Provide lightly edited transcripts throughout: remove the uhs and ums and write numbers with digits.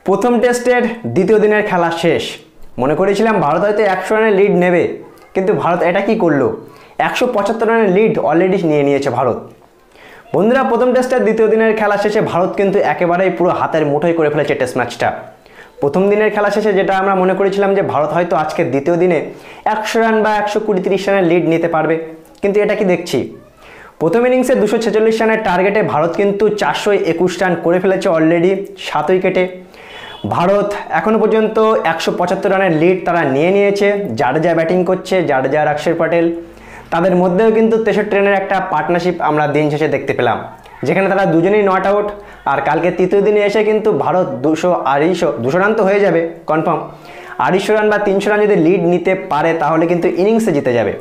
প্রথম টেস্টের দ্বিতীয় দিনের খেলা শেষ। মনে করেছিলাম ভারত হয়তো 100 রানের লিড নেবে, কিন্তু ভারত এটা কি করলো, 175 রানের লিড অলরেডি নিয়েছে ভারত। বন্ধুরা, প্রথম টেস্টের দ্বিতীয় দিনের খেলা শেষে ভারত কিন্তু একেবারেই পুরো হাতের মুঠোয় করে ফেলেছে টেস্ট ম্যাচটা। প্রথম দিনের খেলা শেষে যেটা আমরা মনে করেছিলাম যে ভারত হয়তো আজকে দ্বিতীয় দিনে 100 রান বা 120-130 রানের লিড নিতে পারবে, কিন্তু এটা কি দেখছি, প্রথম ইনিংসে 246 রানের টার্গেটে ভারত কিন্তু 421 রান করে ফেলেছে অলরেডি 7 উইকেটে। ভারত এখনও পর্যন্ত 175 রানের লিড তারা নিয়েছে। জাডেজা ব্যাটিং করছে, জাডেজা আর অক্ষর প্যাটেল, তাদের মধ্যেও কিন্তু 63 রানের একটা পার্টনারশিপ আমরা দিন শেষে দেখতে পেলাম, যেখানে তারা দুজনেই নট আউট। আর কালকে তৃতীয় দিনে এসে কিন্তু ভারত 200 রান তো হয়ে যাবে কনফার্ম, 250 রান বা 300 রান যদি লিড নিতে পারে তাহলে কিন্তু ইনিংসে জিতে যাবে।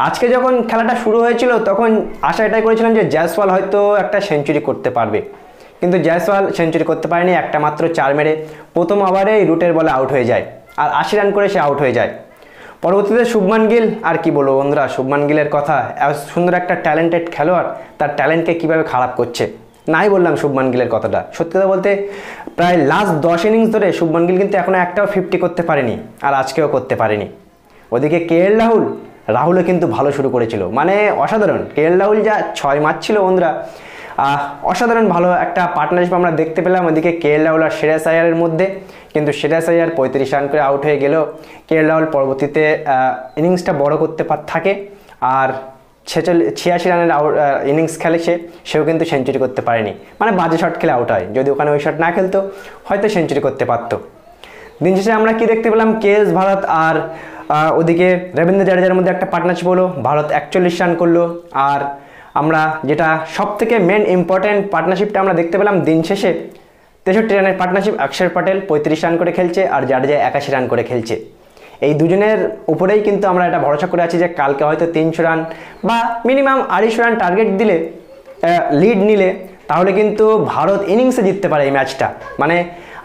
আজকে যখন খেলাটা শুরু হয়েছিল তখন আশা এটাই করেছিলাম যে জয়সওয়াল হয়তো একটা সেঞ্চুরি করতে পারবে, কিন্তু জয়সওয়াল সেঞ্চুরি করতে পারেনি। একটা মাত্র 4 মেরে প্রথম ওভারেই রুটের বলে আউট হয়ে যায়, আর 80 রান করে সে আউট হয়ে যায়। পরবর্তীতে শুভমান গিল, আর কি বলবো বন্ধুরা, শুভমান গিলের কথা, সুন্দর একটা ট্যালেন্টেড খেলোয়াড়, তার ট্যালেন্টকে কীভাবে খারাপ করছে। নাই বললাম শুভমান গিলের কথাটা, সত্যি কথা বলতে প্রায় লাস্ট 10 ইনিংস ধরে শুভমান গিল কিন্তু এখনও একটাও 50 করতে পারেনি, আর আজকেও করতে পারেনি। ওদিকে KL রাহুলও কিন্তু ভালো শুরু করেছিল, মানে অসাধারণ। KL রাহুল যা 6 মারছিল বন্ধুরা, অসাধারণ ভালো একটা পার্টনারশিপ আমরা দেখতে পেলাম ওদিকে KL রাহুল আর শ্রেয়াস আইয়ারের মধ্যে। কিন্তু শ্রেয়াস আইয়ার 35 রান করে আউট হয়ে গেলেও KL রাহুল পরবর্তীতে ইনিংসটা বড় করতে থাকে, আর 86 রানের ইনিংস খেলে সেও কিন্তু সেঞ্চুরি করতে পারেনি, মানে বাজে শট খেলে আউট হয়। যদি ওখানে ওই শট না খেলতো হয়তো সেঞ্চুরি করতে পারতো। দিন শেষে আমরা কি দেখতে পেলাম, KS ভারত আর ওদিকে রবীন্দ্র জাডেজার মধ্যে একটা পার্টনারশিপ হলো, ভারত 41 রান করলো। আর আমরা যেটা সব থেকে মেন ইম্পর্টেন্ট পার্টনারশিপটা আমরা দেখতে পেলাম দিন শেষে, 63 রানের পার্টনারশিপ, অক্ষর প্যাটেল 35 রান করে খেলছে আর জাডেজা 81 রান করে খেলছে। এই দুজনের উপরেই কিন্তু আমরা এটা ভরসা করে আছি যে কালকে হয়তো 300 রান বা মিনিমাম 250 রান টার্গেট দিলে, লিড নিলে, তাহলে কিন্তু ভারত ইনিংসে জিততে পারে এই ম্যাচটা। মানে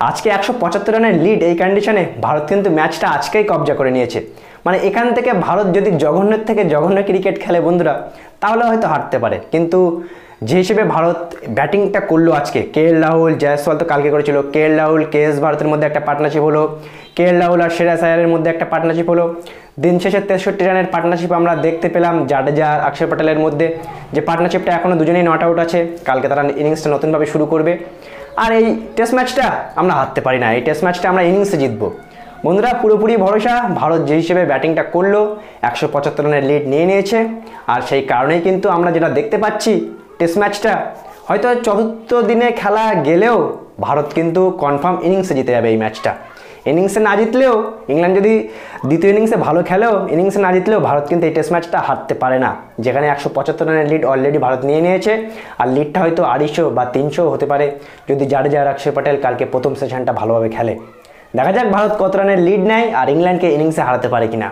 আজকে 175 রানের লিড, এই কন্ডিশনে ভারত কিন্তু ম্যাচটা আজকেই কবজা করে নিয়েছে। মানে এখান থেকে ভারত যদি জঘন্যের থেকে জঘন্য ক্রিকেট খেলে বন্ধুরা, তাহলে হয়তো হারতে পারে। কিন্তু যে হিসেবে ভারত ব্যাটিংটা করলো আজকে, KL রাহুল, জয়সওয়াল তো কালকে করেছিল, KL রাহুল KS ভারতের মধ্যে একটা পার্টনারশিপ হলো, KL রাহুল আর শ্রেয়াস আইয়ারের মধ্যে একটা পার্টনারশিপ হলো। দিন শেষে 63 রানের পার্টনারশিপ আমরা দেখতে পেলাম জাডেজা আর অক্ষর প্যাটেলের মধ্যে, যে পার্টনারশিপটা এখনও দুজনেই নট আউট আছে। কালকে তারা ইনিংসটা নতুনভাবে শুরু করবে। আর এই টেস্ট ম্যাচটা আমরা হারতে পারি না, এই টেস্ট ম্যাচটা আমরা ইনিংসে জিতবো। বন্ধুরা, পুরোপুরি ভরসা, ভারত যে হিসেবে ব্যাটিংটা করলো 175 রানের লিড নিয়েছে। আর সেই কারণেই কিন্তু আমরা যেটা দেখতে পাচ্ছি, টেস্ট ম্যাচটা হয়তো 4র্থ দিনে খেলা গেলেও ভারত কিন্তু কনফার্ম ইনিংসে জিতে যাবে এই ম্যাচটা। ইনিংসে না জিতলেও, ইংল্যান্ড যদি দ্বিতীয় ইনিংসে ভালো খেলেও, ইনিংসে না জিতলেও ভারত কিন্তু এই টেস্ট ম্যাচটা হারতে পারে না, যেখানে 175 রানের লিড অলরেডি ভারত নিয়েছে। আর লিডটা হয়তো 250 বা 300 হতে পারে যদি জাডেজা আর অক্ষর প্যাটেল কালকে প্রথম সেশনটা ভালোভাবে খেলে। দেখা যাক ভারত কত রানের লিড নেয় আর ইংল্যান্ডকে ইনিংসে হারাতে পারে কিনা।